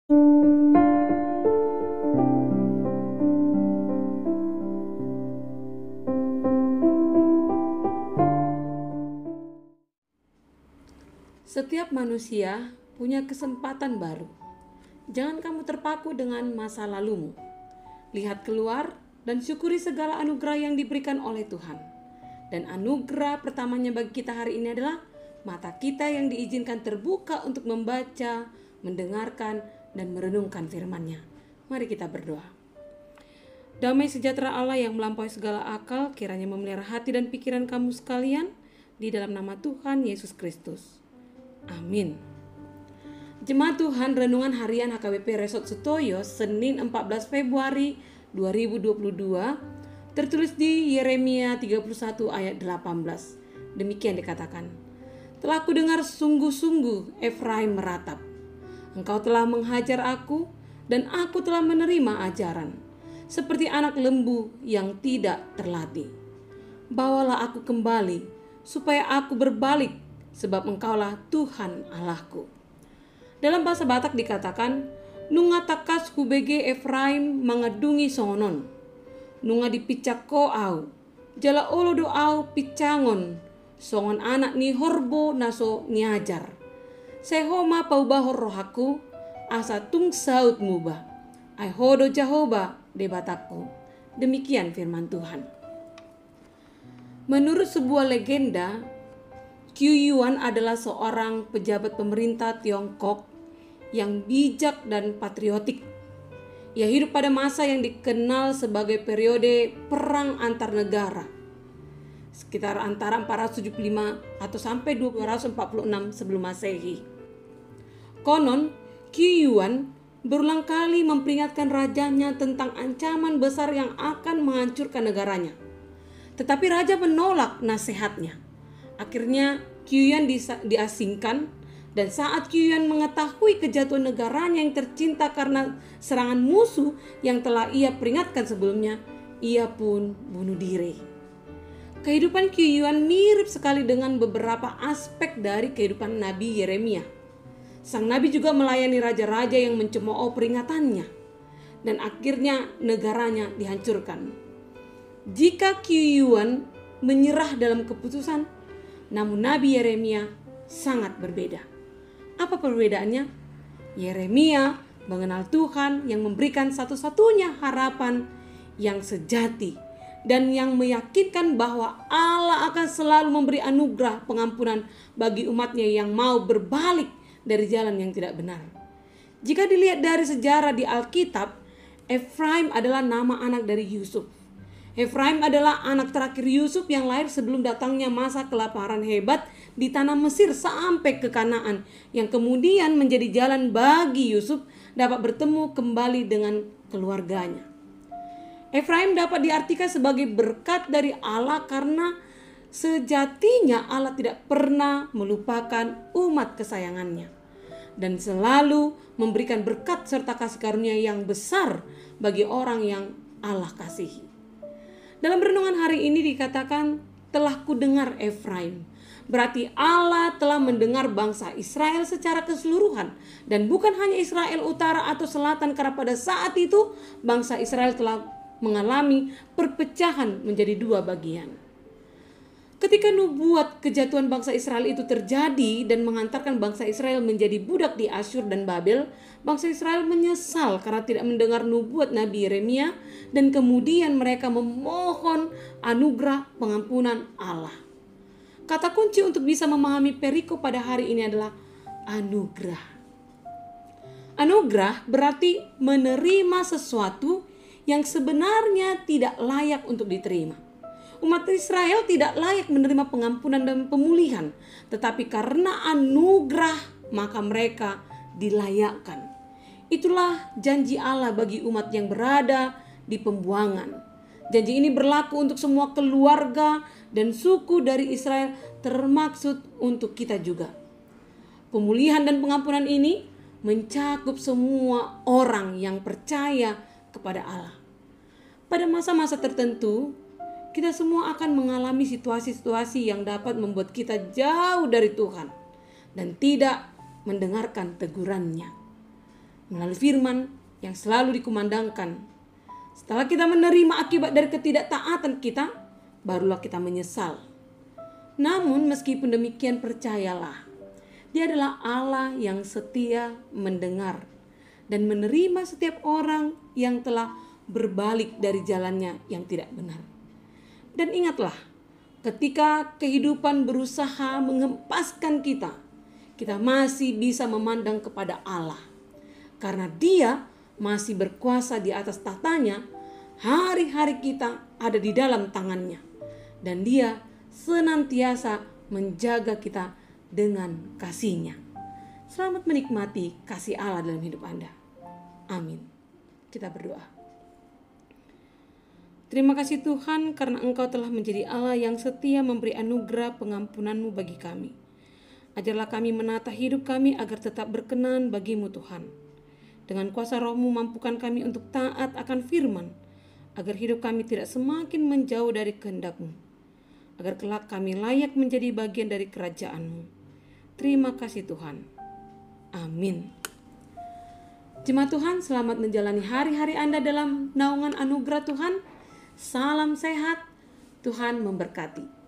Setiap manusia punya kesempatan baru. Jangan kamu terpaku dengan masa lalumu. Lihat keluar dan syukuri segala anugerah yang diberikan oleh Tuhan. Dan anugerah pertamanya bagi kita hari ini adalah mata kita yang diizinkan terbuka untuk membaca, mendengarkan, dan merenungkan firman-Nya. Mari kita berdoa. Damai sejahtera Allah yang melampaui segala akal kiranya memelihara hati dan pikiran kamu sekalian di dalam nama Tuhan Yesus Kristus. Amin. Jemaat Tuhan, renungan harian HKBP Resort Sutoyo Senin 14 Februari 2022 tertulis di Yeremia 31 ayat 18. Demikian dikatakan, telah ku dengar sungguh-sungguh Efraim meratap. Engkau telah menghajar aku dan aku telah menerima ajaran, seperti anak lembu yang tidak terlatih. Bawalah aku kembali supaya aku berbalik, sebab engkaulah Tuhan Allahku. Dalam bahasa Batak dikatakan, nunga takas hubege Efraim mangedungi sonon. Nunga dipicak ko au, jala olo do au picangon, songon anak ni horbo naso niajar. Sehoma paubahor rohaku, asa tung saut muba. Ai hodo Jahoba de Batakku. Demikian firman Tuhan. Menurut sebuah legenda, Qiu Yuan adalah seorang pejabat pemerintah Tiongkok yang bijak dan patriotik. Ia hidup pada masa yang dikenal sebagai periode perang antar negara, sekitar antara 475 atau sampai 246 sebelum Masehi. Konon, Qiu Yuan berulang kali memperingatkan rajanya tentang ancaman besar yang akan menghancurkan negaranya. Tetapi raja menolak nasihatnya. Akhirnya Qiu Yuan diasingkan, dan saat Qiu Yuan mengetahui kejatuhan negaranya yang tercinta karena serangan musuh yang telah ia peringatkan sebelumnya, ia pun bunuh diri. Kehidupan Qiu Yuan mirip sekali dengan beberapa aspek dari kehidupan Nabi Yeremia. Sang Nabi juga melayani raja-raja yang mencemooh peringatannya, dan akhirnya negaranya dihancurkan. Jika Qiu Yuan menyerah dalam keputusan, namun Nabi Yeremia sangat berbeda. Apa perbedaannya? Yeremia mengenal Tuhan yang memberikan satu-satunya harapan yang sejati dan yang meyakinkan bahwa Allah akan selalu memberi anugerah pengampunan bagi umatnya yang mau berbalik dari jalan yang tidak benar. Jika dilihat dari sejarah di Alkitab, Efraim adalah nama anak dari Yusuf. Efraim adalah anak terakhir Yusuf yang lahir sebelum datangnya masa kelaparan hebat di tanah Mesir sampai ke Kanaan, yang kemudian menjadi jalan bagi Yusuf dapat bertemu kembali dengan keluarganya. Efraim dapat diartikan sebagai berkat dari Allah karena sejatinya Allah tidak pernah melupakan umat kesayangannya dan selalu memberikan berkat serta kasih karunia yang besar bagi orang yang Allah kasihi. Dalam renungan hari ini dikatakan, telah kudengar Efraim. Berarti Allah telah mendengar bangsa Israel secara keseluruhan. Dan bukan hanya Israel utara atau selatan, karena pada saat itu bangsa Israel telah mengalami perpecahan menjadi dua bagian. Ketika nubuat kejatuhan bangsa Israel itu terjadi dan mengantarkan bangsa Israel menjadi budak di Asyur dan Babel, bangsa Israel menyesal karena tidak mendengar nubuat Nabi Yeremia, dan kemudian mereka memohon anugerah pengampunan Allah. Kata kunci untuk bisa memahami perikop pada hari ini adalah anugerah. Anugerah berarti menerima sesuatu yang sebenarnya tidak layak untuk diterima. Umat Israel tidak layak menerima pengampunan dan pemulihan, tetapi karena anugerah maka mereka dilayakkan. Itulah janji Allah bagi umat yang berada di pembuangan. Janji ini berlaku untuk semua keluarga dan suku dari Israel, termaksud untuk kita juga. Pemulihan dan pengampunan ini mencakup semua orang yang percaya kepada Allah. Pada masa-masa tertentu, kita semua akan mengalami situasi-situasi yang dapat membuat kita jauh dari Tuhan dan tidak mendengarkan tegurannya. melalui firman yang selalu dikumandangkan. Setelah kita menerima akibat dari ketidaktaatan kita, barulah kita menyesal. Namun meskipun demikian, percayalah, Dia adalah Allah yang setia mendengar dan menerima setiap orang yang telah berbalik dari jalannya yang tidak benar. Dan ingatlah, ketika kehidupan berusaha mengempaskan kita, kita masih bisa memandang kepada Allah. Karena Dia masih berkuasa di atas tahtanya, hari-hari kita ada di dalam tangannya. Dan Dia senantiasa menjaga kita dengan kasih-Nya. Selamat menikmati kasih Allah dalam hidup Anda. Amin. Kita berdoa. Terima kasih Tuhan, karena Engkau telah menjadi Allah yang setia memberi anugerah pengampunan-Mu bagi kami. Ajarlah kami menata hidup kami agar tetap berkenan bagi-Mu Tuhan. Dengan kuasa Roh-Mu mampukan kami untuk taat akan firman, agar hidup kami tidak semakin menjauh dari kehendak-Mu, agar kelak kami layak menjadi bagian dari kerajaan-Mu. Terima kasih Tuhan. Amin. Jemaat Tuhan, selamat menjalani hari-hari Anda dalam naungan anugerah Tuhan. Salam sehat, Tuhan memberkati.